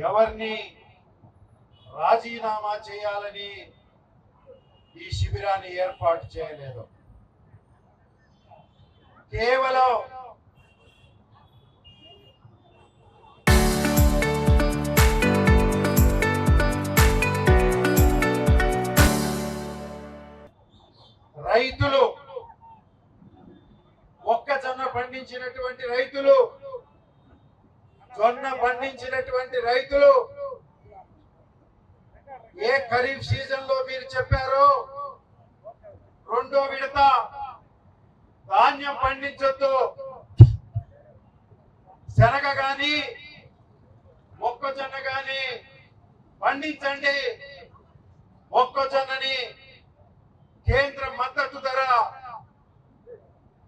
ఎవరిని రాజీనామా చేయాలని ఈ శిబిరాన్ని ఏర్పాటు చేయలేదు. కేవలం రైతులు, మొక్కజొన్న పండించినటువంటి రైతులు, జొన్న పండించినటువంటి రైతులు ఏ ఖరీఫ్ సీజన్ లో మీరు చెప్పారో రెండో విడత ధాన్యం పండించొద్దు, శనగ గాని మొక్కజొన్న గాని పండించండి, మొక్కజొన్నని కేంద్ర మద్దతు ధర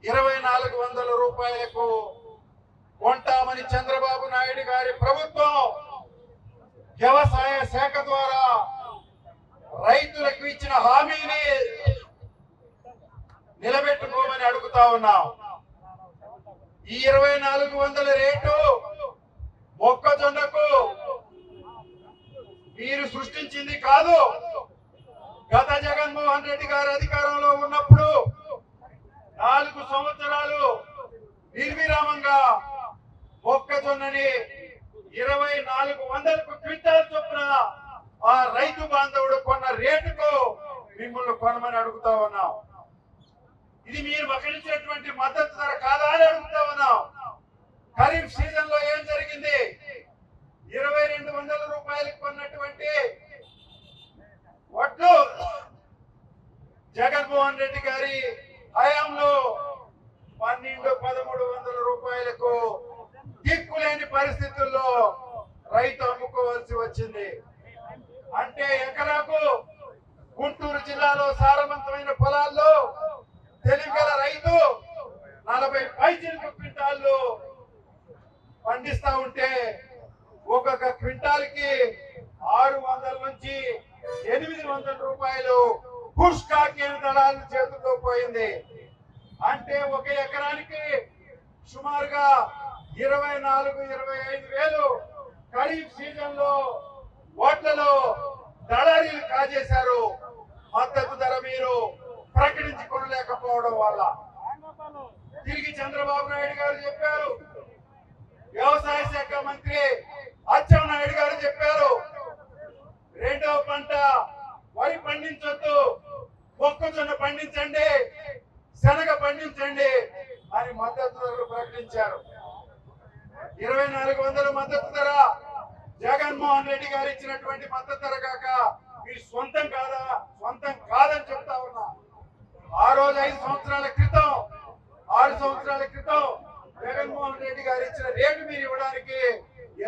2400 రూపాయలకు కొంటామని చంద్రబాబు నాయుడు గారి ప్రభుత్వం వ్యవసాయ శాఖ ద్వారా రైతులకు ఇచ్చిన హామీని నిలబెట్టుకోమని అడుగుతా ఉన్నాం. ఈ 2400 రేటు మొక్కజొన్నకు మీరు సృష్టించింది కాదు. గత జగన్మోహన్ రెడ్డి గారు అధికారంలో ఉన్నప్పుడు 4 సంవత్సరాలు నిర్విరామంగా మొక్కజొన్నని 2400 క్వింటాల్ చొప్పున ఆ రైతు బాంధవుడు కొన్న రేటుకు మిమ్మల్ని కొనమని అడుగుతా ఉన్నాం. ఇది మీరు ప్రకటించినటువంటి మద్దతు ధర కాదా అని అడుగుతా ఉన్నాం. ఖరీఫ్ సీజన్ లో ఏం జరిగింది? 2200 రూపాయలకు కొన్నటువంటి వడ్లు జగన్మోహన్ రెడ్డి గారి హయాంలో 1200-1300 రూపాయలకు దిక్కులేని పరిస్థితుల్లో రైతు అమ్ముకోవాల్సి వచ్చింది. అంటే ఎకరాకు గుంటూరు జిల్లాలో సారవంతమైన పొలాల్లో తెలివిగల రైతు 40 పైచిలకు క్వింటాళ్ళు పండిస్తా ఉంటే ఒక్కొక్క క్వింటాల్కి 600 నుంచి 800 రూపాయలు పుష్కా కేంద్రాల చేతుల్లో పోయింది. అంటే ఒక ఎకరానికి సుమారుగా 24-25 వేలు ఖరీఫ్ సీజన్ లో ఓట్లలో దళారీలు కాజేశారు. మద్దతు ధర మీరు ప్రకటించుకోలేకపోవడం వల్ల తిరిగి చంద్రబాబు నాయుడు గారు చెప్పారు, వ్యవసాయ శాఖ మంత్రి అచ్చెన్నాయుడు గారు చెప్పారు, రెండో పంట వరి పండించొద్దు, మొక్కజొన్న పండించండి, శనగ పండించండి అని మద్దతు ధరలు ప్రకటించారు. 2400 మద్దతు ధర జగన్మోహన్ రెడ్డి గారు ఇచ్చినటువంటి మద్దతు ధర కాక మీ సొంతం కాదా? సొంతం కాదని చెప్తా ఉన్నా. ఆ రోజు 5 సంవత్సరాల క్రితం 6 సంవత్సరాల క్రితం జగన్మోహన్ రెడ్డి గారు ఇచ్చిన రేటు మీరు ఇవ్వడానికి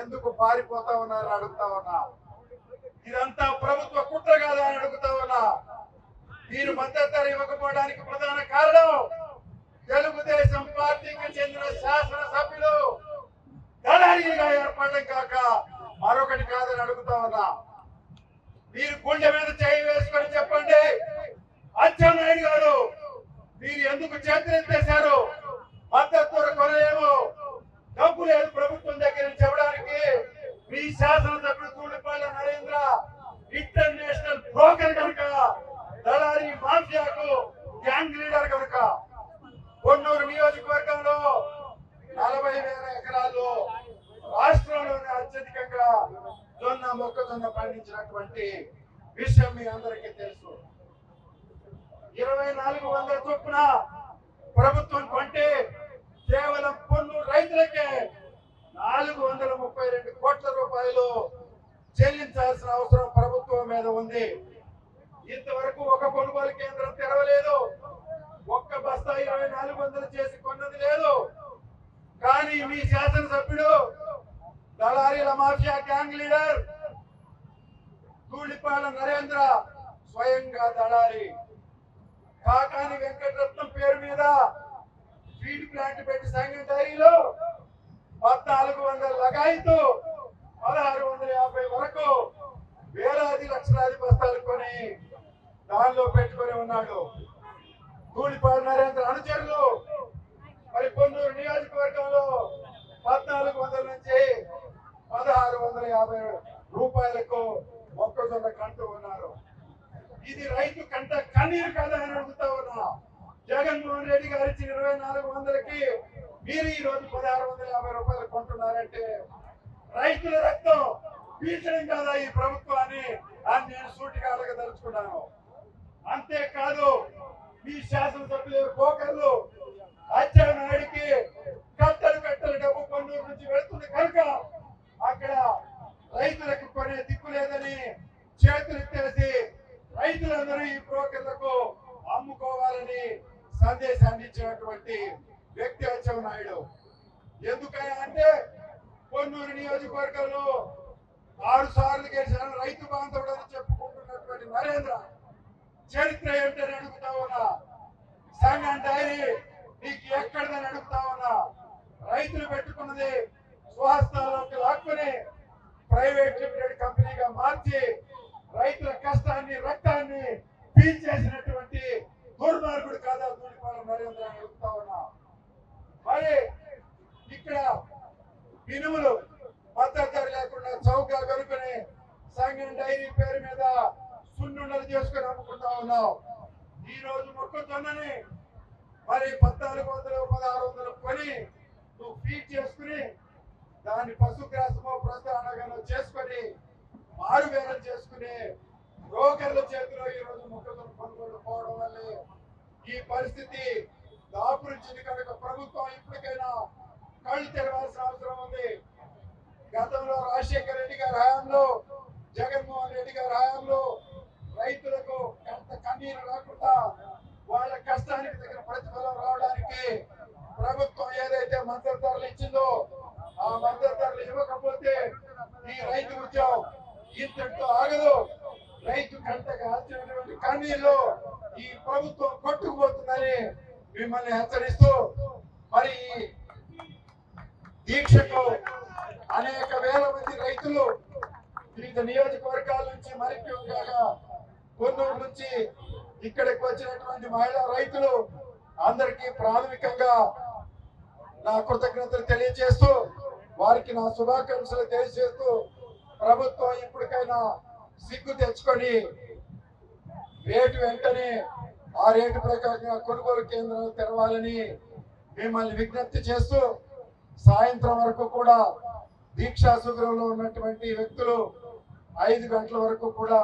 ఎందుకు పారిపోతా ఉన్నారని అడుగుతా ఉన్నా. ఇదంతా ప్రభుత్వ కుట్ర కాదా అని అడుగుతా ఉన్నా. మీరు మద్దతు ధర ఇవ్వకపోవడానికి ప్రధాన కారణం తెలుగుదేశం పార్టీకి చెందిన శాసన సభ్యులు దళారీగా ఏర్పడడం కాక మరొకటి కాదని అడుగుతా ఉన్నా. మీరు గుండె మీద చేయి వేసుకొని చెప్పండి, అచ్చెన్నాయుడు గారు మీరు ఎందుకు చేతులెత్తేశారు? మద్దతు ధర కొనలేము, డబ్బు లేదు ప్రభుత్వం దగ్గర నుంచి ఇవ్వడానికి. మీ శాసనసభ్యుడు తూడిపాల నరేంద్ర ఇంటర్నేషనల్ బ్రోకర్ కనుక, దళారీ మాఫియాకు గ్యాంగ్ లీడర్ కనుక కొన్నూరు నియోజకవర్గంలో 40,000 ఎకరాల్లో రాష్ట్రంలోనే అత్యధికంగా జొన్న మొక్కజొన్న పండించినటువంటి విషయం మీ అందరికీ తెలుసు. 2400 చొప్పున ప్రభుత్వం కొంటే కేవలం కొన్నూరు రైతులకే 432 కోట్ల రూపాయలు చెల్లించాల్సిన అవసరం ప్రభుత్వం మీద ఉంది. ఇంతవరకు ఒక కొనుగోలు కేంద్రం తెరవలేదు, ఒక్క బస్తా 2400 చేసి కొన్నది లేదు. కానీ మీ శాసనసభ్యుడు దళారీల మాఫియా గ్యాంగ్ లీడర్ తూడిపాల నరేంద్ర స్వయంగా దళారీ కాకాని వెంకటరత్నం పేరు మీద ఫీడ్ ప్లాంట్ పెట్టి సంఘం డైరీలో 1400 లగాయితూ 1650 వరకు వేలాది లక్షలాది బస్తాలు కొని దానిలో పెట్టుకొని ఉన్నాడు. తూడిపాల నరేంద్ర అనుచరులు మరి కొన్నూరు నియోజకవర్గంలో 1400 నుంచి 1650 650 రూపాయలకు మొక్కజొన్న కంటూ ఉన్నారు. ఇది రైతు కంట కన్నీరు కదా అని అడుగుతా ఉన్నా. జగన్మోహన్ రెడ్డి గారు ఇచ్చిన 2400కి మీరు ఈ రోజు 1650 రూపాయలు కొంటున్నారంటే రైతుల రక్తం పీల్చడం కాదా ఈ ప్రభుత్వాన్ని అని నేను సూటిగా అడగదలుచుకున్నాను. అంతేకాదు మీ శాసనసభ్యులు పోకర్లు అచ్చెన్నాయుడికి కట్టలు డబ్బు పన్నూరు నుంచి వెళ్తుంది కనుక అక్కడ రైతులకు కొనే దిక్కు లేదని చేతులెత్తేసి రైతులందరూ ఈ బ్రోకర్లకు అమ్ముకోవాలని సందేశాన్ని ఇచ్చినటువంటి వ్యక్తి అచ్చెన్నాయుడు. ఎందుకని అంటే పొన్నూరు నియోజకవర్గంలో 6 సార్లు గెలిచిన రైతు బాంధవుడు అని చెప్పుకుంటున్నటువంటి నరేంద్ర చరిత్ర ఏంటని అడుగుతా ఉన్నా. సంఘం డైరీ నీకు ఎక్కడదని అడుగుతా ఉన్నా. రైతులు పెట్టుకున్నది స్వహస్తాల్లోకి లాక్కుని ప్రైవేట్ లిమిటెడ్ కంపెనీగా మార్చి రైతుల కష్టాన్ని రక్తాన్ని పీల్చేసినటువంటి దుర్మార్గుడు కాదా ధూళిపాల నరేంద్ర అని అడుగుతా ఉన్నా. మరి ఇక్కడ మినుములు మద్దతు ధర లేకుండా చౌకగా కొనుక్కుని సంఘం డైరీ పేరు మీద సున్నుండలు చేసుకుని అమ్ముకుంటా ఉన్నావు. ఈ రోజు మొక్కజొన్నని మరి 1400 1600 కొని నువ్వు ఫీడ్ చేసుకుని దాన్ని పశుగ్రాసమో ప్రస్తానగానో చేసుకొని మారువేరం చేసుకుని బ్రోకర్ల చేతిలో ఈ రోజు మొక్కజొన్న కొనుగోలు పోవడం వల్లే ఈ పరిస్థితి దాపురించింది. కనుక ప్రభుత్వం ఇప్పటికైనా కళ్ళు తెరవాల్సిన అవసరం ఉంది. గతంలో రాజశేఖర రెడ్డి గారి హయాంలో జగన్మోహన్ రెడ్డి గారి హయాంలో రైతులకు ఎంత కన్నీరు రాకుండా వాళ్ళ కష్టానికి దగ్గర ప్రతిఫలం రావడానికి ప్రభుత్వం ఏదైతే మద్దతు ధరలు ఇచ్చిందో ఆ మద్దతు ధరలు ఇవ్వకపోతే ఈ రైతు ఉద్యమం ఇంతటితో ఆగదు. రైతు కంటగా ఆల్చినటువంటి కన్నీళ్ళు ఈ ప్రభుత్వం కొట్టుకుపోతుందని మిమ్మల్ని హెచ్చరిస్తూ మరి దీక్షకు అనేక వేల మంది రైతులు వివిధ నియోజకవర్గాల నుంచి మరి ముఖ్యంగా కొన్నూరు నుంచి ఇక్కడికి వచ్చినటువంటి మహిళా రైతులు అందరికీ ప్రాథమికంగా నా కృతజ్ఞతలు తెలియజేస్తూ వారికి నా శుభాకాంక్షలు తెలియజేస్తూ ప్రభుత్వం ఇప్పటికైనా సిగ్గు తెచ్చుకొని రేటు వెంటనే ఆ రేటు ప్రకారంగా కొనుగోలు కేంద్రాలు తెరవాలని మిమ్మల్ని విజ్ఞప్తి చేస్తూ సాయంత్రం వరకు కూడా దీక్షా శిబిరంలో ఉన్నటువంటి వ్యక్తులు 5 గంటల వరకు కూడా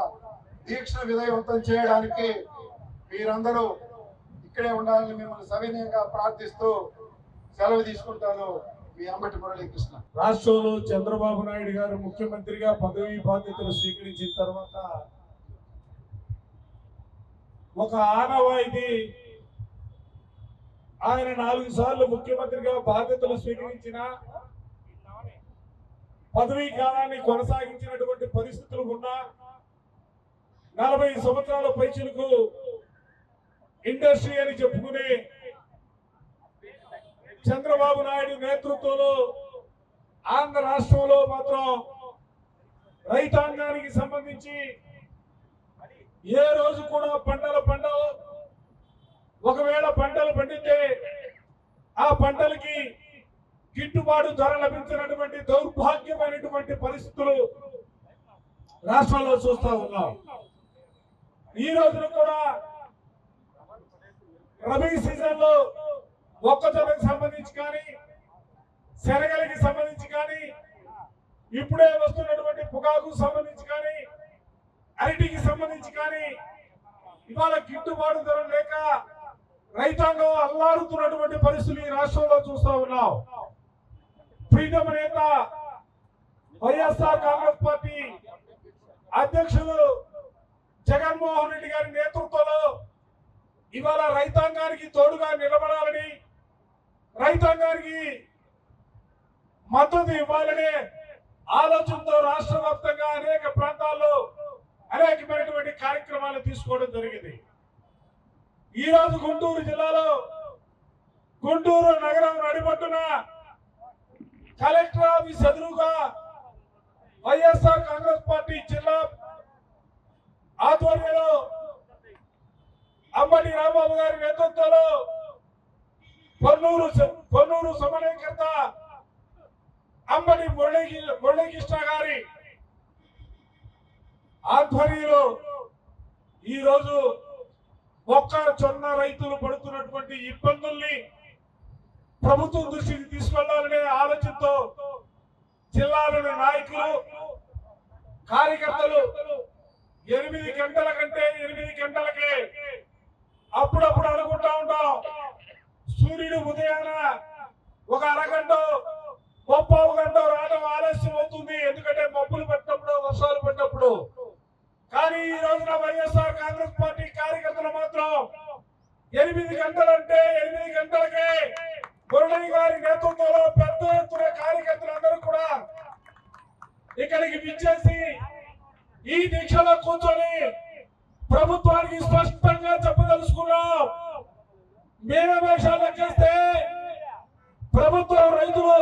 దీక్షను విజయవంతం చేయడానికి మీరందరూ ఇక్కడే ఉండాలని మిమ్మల్ని సవినయంగా ప్రార్థిస్తూ సెలవు తీసుకుంటాను. మీ అంబటి మురళీకృష్ణ. రాష్ట్రంలో చంద్రబాబు నాయుడు గారు ముఖ్యమంత్రిగా పదవి బాధ్యతలు స్వీకరించిన తర్వాత ఒక ఆనవాయితీ ఆయన 4 సార్లు ముఖ్యమంత్రిగా బాధ్యతలు స్వీకరించిన పదవీ కాలాన్ని కొనసాగించినటువంటి పరిస్థితులు ఉన్నా 40 సంవత్సరాల పైచిలకు ఇండస్ట్రీ అని చెప్పుకునే చంద్రబాబు నాయుడు నేతృత్వంలో ఆంధ్ర రాష్ట్రంలో మాత్రం రైతాంగానికి సంబంధించి ఏ రోజు కూడా పంటలు పండవు. ఒకవేళ పంటలు పండితే ఆ పంటలకి గిట్టుబాటు ధర లభించినటువంటి దౌర్భాగ్యమైనటువంటి పరిస్థితులు రాష్ట్రంలో చూస్తా ఉన్నాం. ఈ రోజున కూడా రబీ సీజన్ లో మొక్కజొన్నకి సంబంధించి కానీ శనగలకి సంబంధించి కానీ ఇప్పుడే వస్తున్నటువంటి పొగాకు సంబంధించి కానీ అరటికి సంబంధించి కానీ ఇవాళ గిట్టుబాటు ధర లేక రైతాంగం అల్లాడుతున్నటువంటి పరిస్థితులు ఈ రాష్ట్రంలో చూస్తా ఉన్నాం. ప్రీతమ నేత వైఎస్ఆర్ కాంగ్రెస్ పార్టీ అధ్యక్షులు జగన్మోహన్ రెడ్డి గారి నేతృత్వంలో ఇవాళ రైతాంగానికి తోడుగా నిలబడాలని రైతాంగానికి మద్దతు ఇవ్వాలనే ఆలోచనతో రాష్ట్ర వ్యాప్తంగా అనేక ప్రాంతాల్లో అనేకమైనటువంటి కార్యక్రమాలు తీసుకోవడం జరిగింది. ఈ రోజు గుంటూరు జిల్లాలో గుంటూరు నగరం నడిబొట్టున కలెక్టర్ ఆఫీస్ ఎదురుగా వైఎస్ఆర్ కాంగ్రెస్ పార్టీ జిల్లా ఆధ్వర్యంలో అంబటి రాంబాబు గారి నేతృత్వంలో పొన్నూరు సమన్వయకర్త అంబటి మురళీకృష్ణ గారి ఆధ్వర్యంలో ఈ రోజు మొక్కజొన్న రైతులు పడుతున్నటువంటి ఇబ్బందుల్ని ప్రభుత్వం దృష్టికి తీసుకెళ్లాలనే ఆలోచనతో జిల్లాలోని నాయకులు కార్యకర్తలు 8 గంటల కంటే 8 గంటలకే అప్పుడప్పుడు అనుకుంటా ఉంటాం సూర్యుడు ఉదయాన ఒక అరగంట 30 గంట రావడం ఆలస్యం అవుతుంది, ఎందుకంటే మబ్బులు పట్టినప్పుడు వర్షాలు పడినప్పుడు. కానీ ఈ రోజున వైఎస్ఆర్ కాంగ్రెస్ పార్టీ కార్యకర్తలు మాత్రం 8 గంటలంటే 8 గంటలకే మురళి గారి నేతృత్వంలో పెద్ద ఎత్తున కార్యకర్తలందరూ కూడా ఇక్కడికి విచ్చేసి ఈ దీక్షలో కూర్చొని ప్రభుత్వానికి స్పష్టంగా చెప్పదలుచుకున్నాం. మేనమేషాలు లెక్కేస్తే ప్రభుత్వం రైతులు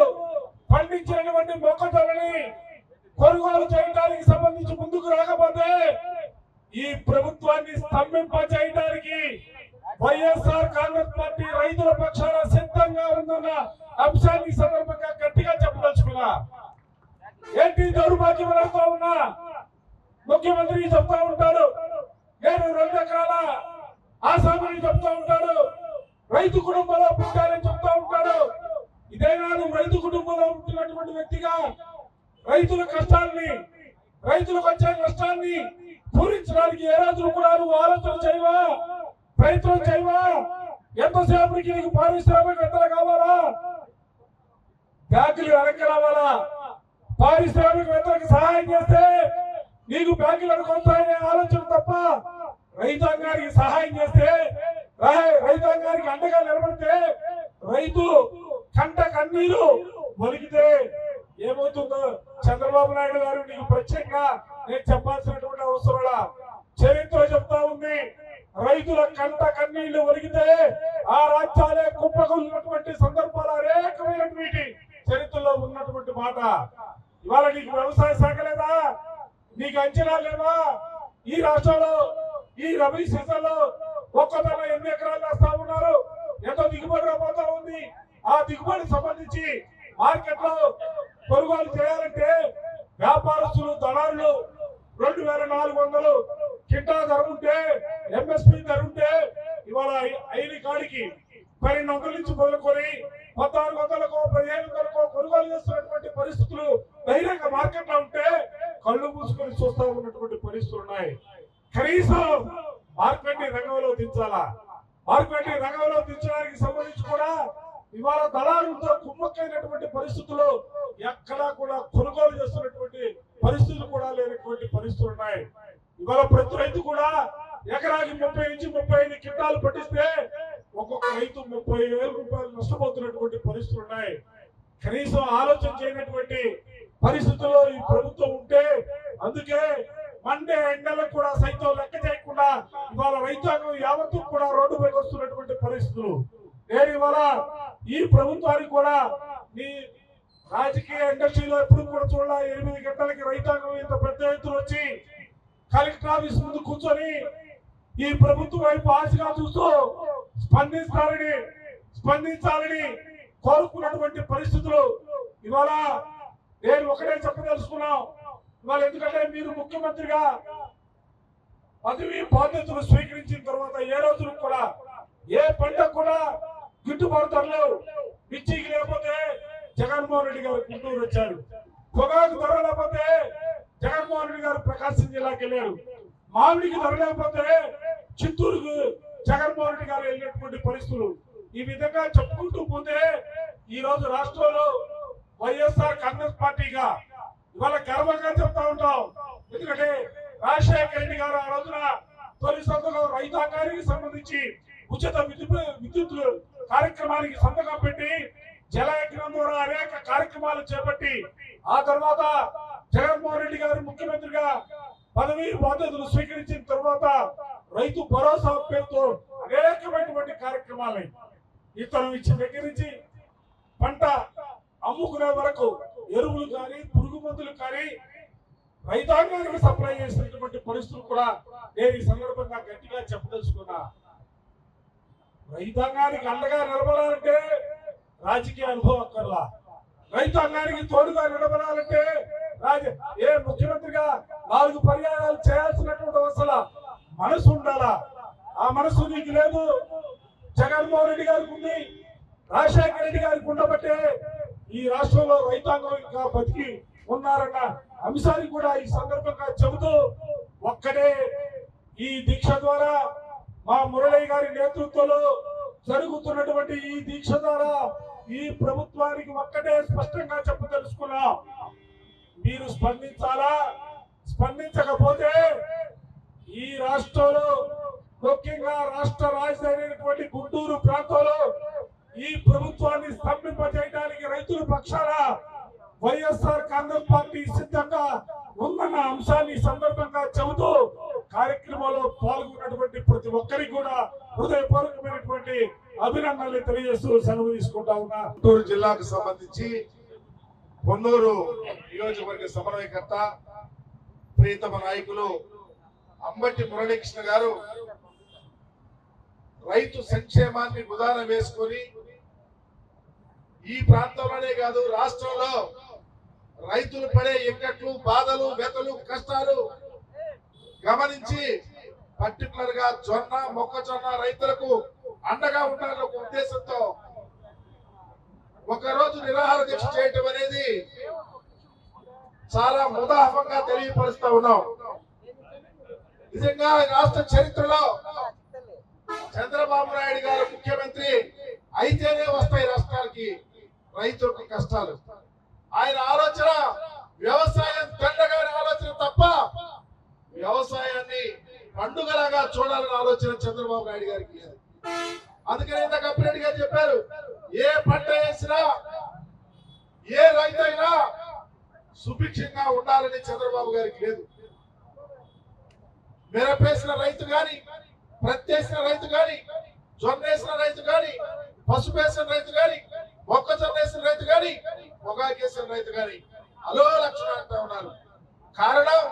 పండించినటువంటి మొక్కజొన్నని కొనుగోలు చేయడానికి సంబంధించి ముందుకు రాకపోతే ఈ ప్రభుత్వాన్ని స్తంభింప చేయడానికి వైఎస్ఆర్ కాంగ్రెస్ పార్టీ రైతుల పక్షాన సిద్ధంగా ఉందన్న అంశాన్ని సందర్భంగా గట్టిగా చెప్పదలుచుకున్నా. ఏంటి దౌర్భాగ్యం అవుతా ఉన్నా ముఖ్యమంత్రి చెప్తా ఉంటాడు, నేను 2 ఎకరాల ఆసామిని చెప్తా ఉంటాడు, రైతు కుటుంబంలో పుట్టాలని చెప్తా ఉంటాడు. ఇదేనా నువ్వు రైతు కుటుంబంలో ఉంటున్నటువంటి వ్యక్తిగా రైతుల కష్టాన్ని, రైతులకు వచ్చే నష్టాన్ని పూరించడానికి ఏ రోజు కూడా నువ్వు ఆలోచన చేయవా, ప్రయత్నం చేయవా? ఎంతసేపటికి నీకు పారిశ్రామికవేత్తలు కావాలా, బ్యాంకులు వెనక్కి రావాలా? పారిశ్రామికవేత్తలకు సహాయం చేస్తే నీకు బ్యాంకులు అనుకుంటాయనే ఆలోచన తప్ప రైతాంగానికి సహాయం చేస్తే, రైతాంగానికి అండగా నిలబడితే, రైతు కంట కన్నీరు ఒలిగితే ఏమవుతుందో చంద్రబాబు నాయుడు గారు నీకు ప్రత్యేకంగా నేను చెప్పాల్సినటువంటి అవసరంలా. చరిత్ర చెప్తా ఉంది, రైతుల కంట కన్నీళ్లు ఒలిగితే ఆ రాజ్యాలే కుప్పకొల్లినటువంటి సందర్భాలు అనేకమైనటువంటి చరిత్రలో ఉన్నటువంటి మాట. ఇవాళ నీకు వ్యవసాయ శాఖ లేదా, నీకు అంచనా లేవా? ఈ రాష్ట్రంలో ఈ రబీ సీజన్ లో ఒక్కదల ఎన్ని ఎకరాలు వేస్తా ఉన్నారు, ఎంతో దిగుబడి రాబోతా ఉంది. ఆ దిగుబడికి సంబంధించి మార్కెట్ లో కొనుగోలు చేయాలంటే వ్యాపారస్తులు, దళారులు 2400 కింటా ధర ఉంటే, ఎంఎస్పీ ధర ఉంటే ఇవాళ ఐదు కాడికి 1200 నుంచి మొదలుకొని 1400లకు 1500లకు కొనుగోలు చేస్తున్నటువంటి పరిస్థితులు బహిరంగ మార్కెట్ లో ఉంటే కళ్ళు మూసుకొని చూస్తా ఉన్నటువంటి పరిస్థితులు ఉన్నాయి. కనీసం మార్కెటింగ్ రంగంలో దించాలా? మార్కెటింగ్ రంగంలో దించడానికి సంబంధించి కూడా ఇవాళ దళారులతో కుమ్మక్కైనటువంటి పరిస్థితులు, ఎక్కడా కూడా కొనుగోలు చేస్తున్నటువంటి పరిస్థితులు కూడా లేనటువంటి పరిస్థితులు ఉన్నాయి. ఇవాళ ప్రతి రైతు కూడా ఎకరాకి 30 నుంచి 35 క్వింటాలు పట్టిస్తే ఒక్కొక్క రైతు 30,000 రూపాయలు నష్టపోతున్నటువంటి పరిస్థితులు ఉన్నాయి. కనీసం ఆలోచన చేయనటువంటి పరిస్థితుల్లో ఈ ప్రభుత్వం ఉంటే, అందుకే మండే ఎండలకు కూడా సైతం లెక్క చేయకుండా ఇవాళ రైతాంగం యావత్తు కూడా రోడ్డుపైకి వస్తున్నటువంటి పరిస్థితులు. నేను ఇవాళ ఈ ప్రభుత్వానికి కూడా నీ రాజకీయ ఇండస్ట్రీలో ఎప్పుడు కూడా చూడాల 8 గంటలకి రైతాంగం ఇంత పెద్ద ఎత్తున వచ్చి కలెక్టర్ ఆఫీస్ ముందు కూర్చొని ఈ ప్రభుత్వం వైపు ఆశగా చూస్తూ స్పందించాలని కోరుకున్నటువంటి పరిస్థితులు. ఇవాళ నేను ఒకటే చెప్పదలుచుకున్నాం, ఇవాళ ఎందుకంటే మీరు ముఖ్యమంత్రిగా పదవి బాధ్యతలు స్వీకరించిన తర్వాత ఏ రోజులు కూడా ఏ పంట కూడా గిట్టుబాటు ధరలు మిర్చికి లేకపోతే జగన్మోహన్ రెడ్డి గారు గుంటూరు వచ్చారు, పొగాకు ధర లేకపోతే జగన్మోహన్ రెడ్డి గారు ప్రకాశం జిల్లాకి వెళ్ళారు, మామిడికి ధర లేకపోతే చిత్తూరుకు జగన్మోహన్ రెడ్డి గారు వెళ్ళినటువంటి పరిస్థితులు. ఈ విధంగా చెప్పుకుంటూ పోతే ఈ రోజు రాష్ట్రంలో వైఎస్ఆర్ కాంగ్రెస్ పార్టీగా ఇవాళ గర్వంగా చెప్తా ఉంటాం. ఎందుకంటే రాజశేఖర రెడ్డి గారు ఆ రోజున తొలి సంతకం రైతాంగానికి సంబంధించి ఉచిత విద్యుత్ కార్యక్రమానికి సంతకం పెట్టి జలయజ్ఞం ద్వారా అనేక కార్యక్రమాలు చేపట్టి ఆ తర్వాత జగన్మోహన్ రెడ్డి గారు ముఖ్యమంత్రిగా పదవి బాధ్యతలు స్వీకరించిన తర్వాత రైతు భరోసా పేరుతో అనేకమైనటువంటి కార్యక్రమాలు ఇతరులు ఇచ్చిన దగ్గర నుంచి పంట అమ్ముకునే వరకు ఎరువులు కానీ పురుగు మందులు కానీ రైతాంగానికి సప్లై చేసినటువంటి పరిస్థితులు కూడా నేను ఈ సందర్భంగా గట్టిగా చెప్పదలుచుకున్నా. రైతాంగానికి అండగా నిలబడాలంటే రాజకీయ అనుభవం అక్కర్లా, రైతాంగానికి తోడుగా నిలబడాలంటే ఏ ముఖ్యమంత్రిగా 4 పర్యాయాలు చేయాలి మనసు ఉండాలా. ఆ మనసు నీకు లేదు. జగన్మోహన్ రెడ్డి గారికి ఉంది, రాజశేఖర రెడ్డి గారికి ఉండబట్టే ఈ రాష్ట్రంలో రైతాంగం ఇంకా బతికి ఉన్నారన్న అంశాన్ని కూడా ఈ సందర్భంగా చెబుతూ, ఒక్కడే ఈ దీక్ష ద్వారా మా మురళి గారి నేతృత్వంలో జరుగుతున్నటువంటి ఈ దీక్ష ద్వారా ఈ ప్రభుత్వానికి ఒక్కటే స్పష్టంగా చెప్పదలుచుకున్నా, మీరు స్పందించాలా. స్పందించకపోతే ఈ రాష్ట్రంలో ముఖ్యంగా రాష్ట్ర రాజధాని అయినటువంటి గుంటూరు ప్రాంతంలో ఈ ప్రభుత్వాన్ని స్తంభింపజేయడానికి రైతుల పక్షాన వైఎస్ఆర్ కాంగ్రెస్ పార్టీ సిద్ధంగా ఉందన్న అంశాన్ని సందర్భంగా చెబుతూ కార్యక్రమంలో పాల్గొన్నటువంటి ప్రతి ఒక్కరికి కూడా హృదయపూర్వకమైనటువంటి అభినందనలు తెలియజేస్తూ సెలవు తీసుకుంటా ఉన్నా. గుంటూరు జిల్లాకు సంబంధించి పొన్నూరు నియోజకవర్గ సమన్వయకర్త ప్రియతమ నాయకులు అంబటి మురళీకృష్ణ గారు రైతు సంక్షేమాన్ని ఉదాహరణ వేసుకొని ఈ ప్రాంతంలోనే కాదు రాష్ట్రంలో రైతులు పడే ఇక్కట్లు, బాధలు, వ్యతలు, కష్టాలు గమనించి పర్టికులర్ గా జొన్న, మొక్కజొన్న రైతులకు అండగా ఉండాలనే ఒక ఉద్దేశంతో ఒకరోజు నిరాహార దీక్ష చేయటం అనేది చాలా ముదాహంగా తెలియపరుస్తా ఉన్నాం. నిజంగా రాష్ట్ర చరిత్రలో చంద్రబాబు నాయుడు గారు ముఖ్యమంత్రి అయితేనే వస్తాయి రాష్ట్రానికి రైతులకు కష్టాలు. ఆయన ఆలోచన వ్యవసాయం దండగారి ఆలోచన తప్ప వ్యవసాయాన్ని పండుగలాగా చూడాలని ఆలోచన చంద్రబాబు నాయుడు గారికి లేదు. అందుకని ఇందాక అప్పిరెడ్డి గారు చెప్పారు, ఏ పంట వేసినా ఏ రైతు అయినా సుభిక్షంగా ఉండాలని చంద్రబాబు గారికి లేదు. మిరపేసిన రైతు గాని, ప్రత్తేసిన రైతు గాని, జొన్నేసిన రైతు గాని, పసుపేసిన రైతు గాని, మొక్కజొన్న వేసిన రైతు గాని, పొగాకేసిన రైతు గాని అలో లక్షణ అంటా ఉన్నారు. కారణం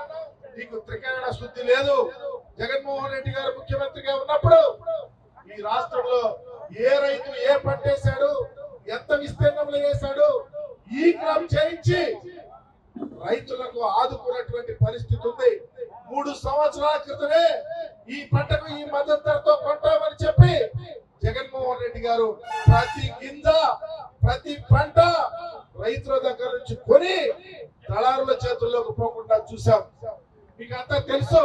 నీకు త్రికరణ శుద్ధి లేదు. జగన్మోహన్ రెడ్డి గారు ముఖ్యమంత్రిగా ఉన్నప్పుడు ఈ రాష్ట్రంలో ఏ రైతు ఏ పంట వేశాడు, ఎంత విస్తీర్ణంలో వేశాడు, ఈ క్రమం చేయించి రైతులకు ఆదుకున్నటువంటి పరిస్థితి ఉంది. 3 సంవత్సరాల క్రితమే ఈ పంటకు ఈ మద్దతు ధరతో కొంటామని చెప్పి జగన్మోహన్ రెడ్డి గారు ప్రతి గింజ, ప్రతి పంట రైతుల దగ్గర నుంచి కొని దళారుల చేతుల్లోకి పోకుండా చూసాం. మీకు అంతా తెలుసు.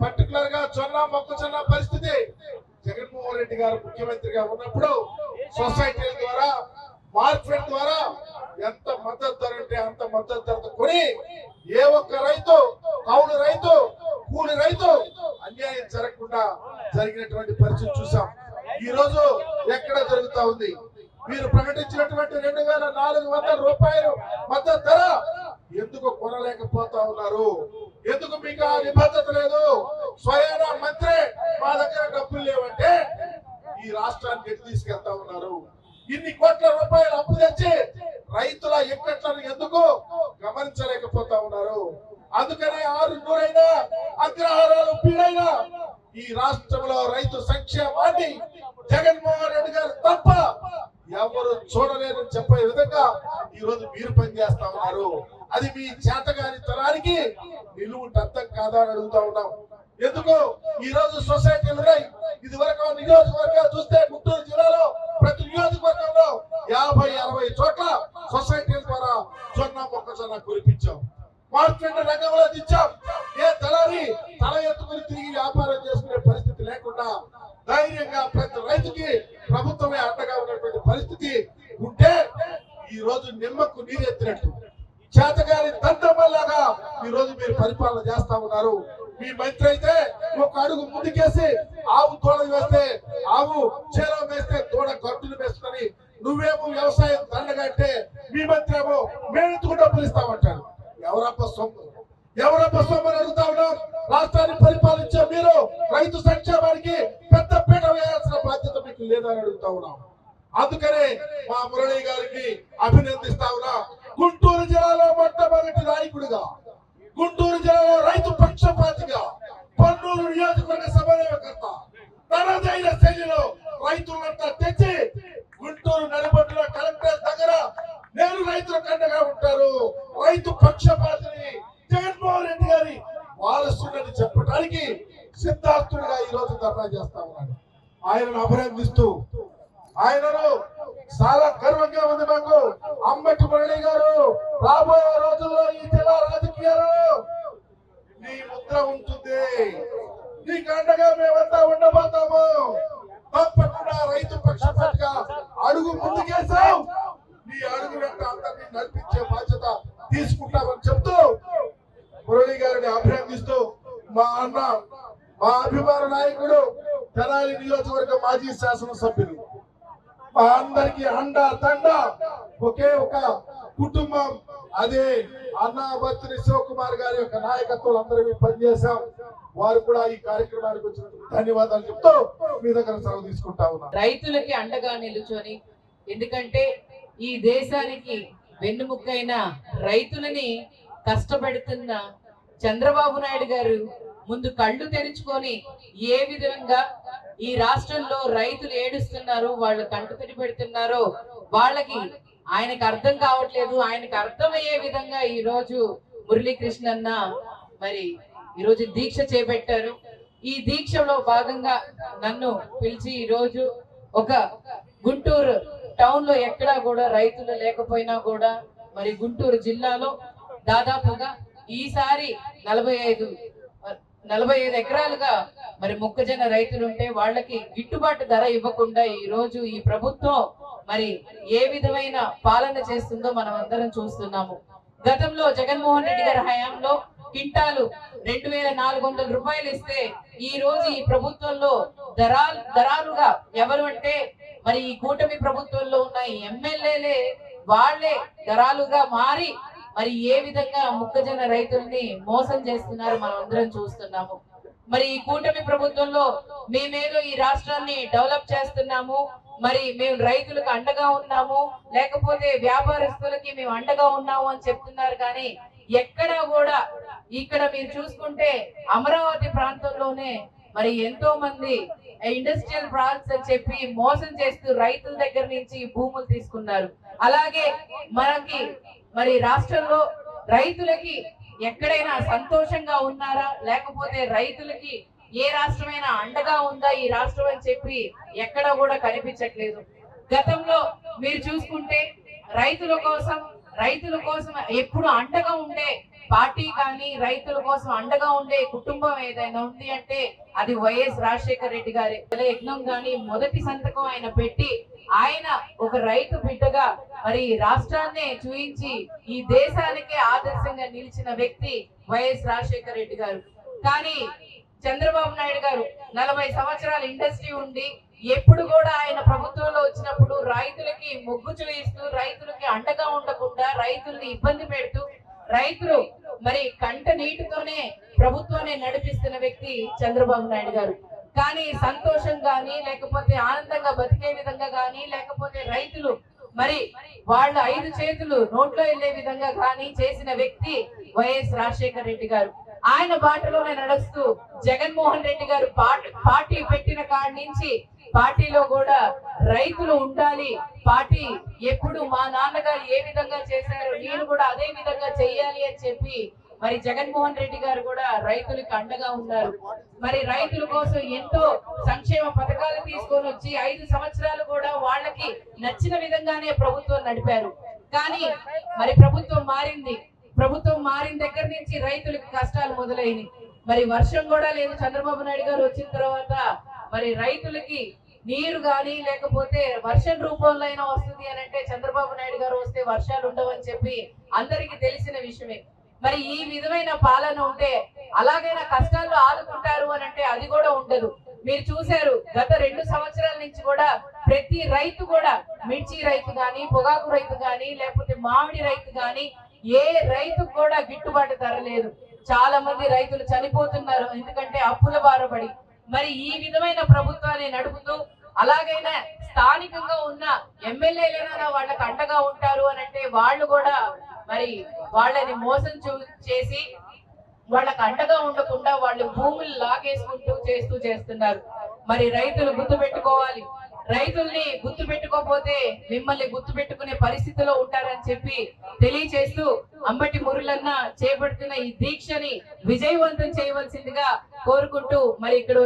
పర్టికులర్ గా జొన్న, మొక్కజొన్న పరిస్థితి జగన్మోహన్ రెడ్డి గారు ముఖ్యమంత్రిగా ఉన్నప్పుడు సొసైటీల ద్వారా, మార్కెట్ ద్వారా ఎంత మద్దతు ధర అంటే అంత మద్దతు ధరతో కొని ఏ ఒక్క రైతు, కౌలు రైతు, కూలి రైతు అన్యాయం జరగకుండా జరిగినటువంటి పరిస్థితి చూసాం. ఈ రోజు ఎక్కడ జరుగుతా ఉంది? మీరు ప్రకటించినటువంటి 2400 రూపాయలు మద్దతు ధర ఎందుకు కొనలేకపోతా ఉన్నారు? ఎందుకు మీకు ఆ నిబద్ధత లేదు? స్వయాన మంత్రి మా దగ్గర డబ్బులు లేవంటే ఈ రాష్ట్రానికి ఎటు తీసుకెళ్తా ఉన్నారు? ఇన్ని కోట్ల రూపాయలు అప్పు తెచ్చి రైతుల ఇక్కట్లను ఎందుకు గమనించలేకపోతా ఉన్నారు? అందుకనే 600 అయినా అగ్రహారాలు పీడైనా ఈ రాష్ట్రంలో రైతు సంక్షేమాన్ని జగన్మోహన్ రెడ్డి గారు తప్ప ఎవరు చూడలేదని చెప్పే విధంగా ఈ రోజు మీరు పనిచేస్తా ఉన్నారు. అది మీ చేతగాని తరానికి నిలువుటద్దం కాదా అని అడుగుతా ఉన్నాం. ఎందుకు ఈ రోజు సొసైటీలు ఉన్నాయి? ఇది వరకు నియోజకవర్గాలు చూస్తే గుంటూరు జిల్లాలో ప్రతి నియోజకవర్గంలో 50-60 చోట్ల సొసైటీల ద్వారా జొన్న, మొక్కజొన్న కురిపించాం. మార్కెట్ రంగంలో దించాం. ఏ దళారి తల ఎత్తుకుని తిరిగి వ్యాపారం చేసుకునే పరిస్థితి లేకుండా ధైర్యంగా ప్రతి రైతుకి ప్రభుత్వమే అండగా ఉన్నటువంటి పరిస్థితి ఉంటే ఈ రోజు నిమ్మకు నీరెత్తినట్టు చేతగాని దండమల్లాగా ఈ రోజు మీరు పరిపాలన చేస్తా ఉన్నారు. మీ మంత్రి అయితే ఒక అడుగు ముందుకేసి ఆవు తోడ వేస్తే ఆవు చేలో వేస్తే తోడ గట్టులు వేసుకొని నువ్వేమో వ్యవసాయం దండగట్టే మీ మంత్రి ఏమో మేమెందుకు డబ్బులు ఇస్తామంటాడు. ఎవరప్ప సొమ్ము? ఎవరప్ప సొమ్ము అని అడుగుతా ఉన్నాం. రాష్ట్రాన్ని పరిపాలించే మీరు రైతు సంక్షేమానికి పెద్ద పీట వేయాల్సిన బాధ్యత మీకు లేదని అడుగుతా ఉన్నాం. అందుకనే మా మురళి గారికి అభినందిస్తా ఉన్నా. గుంటూరు జిల్లాలో మొట్టమొదటి నాయకుడిగా, గుంటూరు జిల్లాలో రైతు పక్షపాతిగా, పొన్నూరు నియోజకవర్గ సమన్వయకర్త తనదైన శైలిలో రైతులంతా తెచ్చి గుంటూరు నడిబొడ్డులో కలెక్టర్ దగ్గర నేను రైతులకు అండగా ఉంటారు, రైతు పక్షపాతిని, జగన్మోహన్ రెడ్డి గారి వారసుడని చెప్పడానికి సిద్ధార్థుడిగా ఈ రోజు ధర్నా చేస్తా ఉన్నాడు. ఆయనను అభినందిస్తూ ఆయనను చాలా గర్వంగా ఉంది మాకు. అంబటి మురళి గారు రాబోయే రోజుల్లో ఈ జిల్లా రాజకీయాలలో నీ ముద్ర ఉంటుంది, నీకు అండగా మేమంతా ఉండబోతాము. తప్పకుండా రైతు పక్షపాతిగా అడుగు ముందుకేసాం, నీ అడుగు వెంట అందరినీ నడిపించే బాధ్యత తీసుకుంటామని చెప్తూ మురళి గారిని అభినందిస్తూ మా అన్న, మా అభిమాన నాయకుడు, తెనాలి నియోజకవర్గ మాజీ శాసనసభ్యులు, మా అందరికి అండ తండ ఒకే ఒక కుటుంబం, అదే అన్నా బత్తిని శివకుమార్ గారి యొక్క నాయకత్వం అందరూ పనిచేశాం. వారు కూడా ఈ కార్యక్రమానికి వచ్చినందుకు ధన్యవాదాలు చెప్తూ మీ దగ్గర సెలవు తీసుకుంటా ఉన్నా. రైతులకి అండగా నిలుచొని, ఎందుకంటే ఈ దేశానికి వెన్నుముక్కైన రైతులని కష్టపెడుతున్న చంద్రబాబు నాయుడు గారు ముందు కళ్ళు తెరుచుకొని ఏ విధంగా ఈ రాష్ట్రంలో రైతులు ఏడుస్తున్నారో, వాళ్ళు కంటతడి పెడుతున్నారో వాళ్ళకి ఆయనకు అర్థం కావట్లేదు. ఆయనకు అర్థమయ్యే విధంగా ఈ రోజు మురళీకృష్ణన్న మరి ఈరోజు దీక్ష చేపట్టారు. ఈ దీక్షలో భాగంగా నన్ను పిలిచి ఈరోజు ఒక గుంటూరు టౌన్ లో ఎక్కడా కూడా రైతులు లేకపోయినా కూడా మరి గుంటూరు జిల్లాలో దాదాపుగా ఈసారి 45 ఎకరాలుగా మరి మొక్కజొన్న రైతులుంటే వాళ్ళకి గిట్టుబాటు ధర ఇవ్వకుండా ఈ రోజు ఈ ప్రభుత్వం మరి ఏ విధమైన పాలన చేస్తుందో మనం అందరం చూస్తున్నాము. గతంలో జగన్మోహన్ రెడ్డి గారి హయాంలో కింటాలు 2400 రూపాయలు ఇస్తే ఈ రోజు ఈ ప్రభుత్వంలో దరాలుగా ఎవరు అంటే మరి ఈ కూటమి ప్రభుత్వంలో ఉన్న ఎమ్మెల్యేలే వాళ్ళే దరాలుగా మారి మరి ఏ విధంగా మొక్కజొన్న రైతుల్ని మోసం చేస్తున్నారు మనం అందరం చూస్తున్నాము. మరి ఈ కూటమి ప్రభుత్వంలో మేమేదో ఈ రాష్ట్రాన్ని డెవలప్ చేస్తున్నాము, మరి మేము రైతులకు అండగా ఉన్నాము, లేకపోతే వ్యాపారస్తులకి మేము అండగా ఉన్నాము అని చెప్తున్నారు. కానీ ఎక్కడా కూడా ఇక్కడ మీరు చూసుకుంటే అమరావతి ప్రాంతంలోనే మరి ఎంతో మంది ఇండస్ట్రియల్ ప్రాజెక్ట్స్ అని చెప్పి మోసం చేస్తూ రైతుల దగ్గర నుంచి భూములు తీసుకున్నారు. అలాగే మనకి మరి రాష్ట్రంలో రైతులకి ఎక్కడైనా సంతోషంగా ఉన్నారా, లేకపోతే రైతులకి ఏ రాష్ట్రమైనా అండగా ఉందా ఈ రాష్ట్రం అని చెప్పి ఎక్కడ కూడా కనిపించట్లేదు. గతంలో మీరు చూసుకుంటే రైతుల కోసం ఎప్పుడు అండగా ఉండే పార్టీ కానీ రైతుల కోసం అండగా ఉండే కుటుంబం ఏదైనా ఉంది అంటే అది వైఎస్ రాజశేఖర రెడ్డి గారి యజ్ఞం గాని మొదటి సంతకం ఆయన పెట్టి ఆయన ఒక రైతు బిడ్డగా మరి రాష్ట్రాన్నే చూయించి ఈ దేశానికే ఆదర్శంగా నిలిచిన వ్యక్తి వైఎస్ రాజశేఖర రెడ్డి గారు. కానీ చంద్రబాబు నాయుడు గారు 40 సంవత్సరాల ఇండస్ట్రీ ఉండి ఎప్పుడు కూడా ఆయన ప్రభుత్వంలో వచ్చినప్పుడు రైతులకి మొగ్గు చూయిస్తూ, రైతులకి అండగా ఉండకుండా, రైతుల్ని ఇబ్బంది పెడుతూ, రైతులు మరి కంట నీటితోనే ప్రభుత్వాన్ని నడిపిస్తున్న వ్యక్తి చంద్రబాబు నాయుడు గారు. కానీ సంతోషం గాని, లేకపోతే ఆనందంగా బతికే విధంగా గాని, లేకపోతే రైతులు మరి వాళ్ళ 5 చేతులు నోట్లో వెళ్లే విధంగా కానీ చేసిన వ్యక్తి వైఎస్ రాజశేఖర రెడ్డి గారు. ఆయన బాటలోనే నడుస్తూ జగన్మోహన్ రెడ్డి గారు పార్టీ పెట్టిన కాడి నుంచి పార్టీలో కూడా రైతులు ఉండాలి, పార్టీ ఎప్పుడు మా నాన్నగారు ఏ విధంగా చేశారో నేను కూడా అదే విధంగా చెయ్యాలి అని చెప్పి మరి జగన్మోహన్ రెడ్డి గారు కూడా రైతులకు అండగా ఉన్నారు. మరి రైతుల కోసం ఎంతో సంక్షేమ పథకాలు తీసుకొని వచ్చి 5 సంవత్సరాలు కూడా వాళ్ళకి నచ్చిన విధంగానే ప్రభుత్వం నడిపారు. కానీ మరి ప్రభుత్వం మారిన దగ్గర నుంచి రైతులకు కష్టాలు మొదలైనవి. మరి వర్షం కూడా లేదు. చంద్రబాబు నాయుడు గారు వచ్చిన తర్వాత మరి రైతులకి నీరు గాని, లేకపోతే వర్షం రూపంలో అయినా వస్తుంది అని అంటే చంద్రబాబు నాయుడు గారు వస్తే వర్షాలు ఉండవని చెప్పి అందరికీ తెలిసిన విషయమే. మరి ఈ విధమైన పాలన ఉంటే అలాగైనా కష్టాల్లో ఆదుకుంటారు అని అంటే అది కూడా ఉండదు. మీరు చూశారు గత 2 సంవత్సరాల నుంచి కూడా ప్రతి రైతు కూడా, మిర్చి రైతు గాని, పొగాకు రైతు గాని, లేకపోతే మామిడి రైతు గాని, ఏ రైతు కూడా గిట్టుబాటు ధర లేదు. చాలా మంది రైతులు చనిపోతున్నారు ఎందుకంటే అప్పుల బారబడి. మరి ఈ విధమైన ప్రభుత్వాన్ని నడుపుతూ అలాగైనా స్థానికంగా ఉన్న ఎమ్మెల్యేలైనా వాళ్ళకి అండగా ఉంటారు అని అంటే వాళ్ళు కూడా మరి వాళ్ళని మోసం చేసి వాళ్ళకి అండగా ఉండకుండా వాళ్ళు భూములు లాగేసుకుంటూ చేస్తున్నారు. మరి రైతులు గుర్తు పెట్టుకోవాలి, రైతుల్ని గుర్తు పెట్టుకోకపోతే మిమ్మల్ని గుర్తు పెట్టుకునే పరిస్థితిలో ఉంటారని చెప్పి తెలియచేస్తూ అంబటి మురళన్న చేపడుతున్న ఈ దీక్షని విజయవంతం చేయవలసిందిగా కోరుకుంటూ మరి ఇక్కడ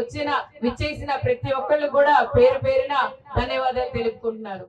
విచ్చేసిన ప్రతి ఒక్కళ్ళు కూడా పేరు పేరున ధన్యవాదాలు తెలుపుకుంటున్నారు.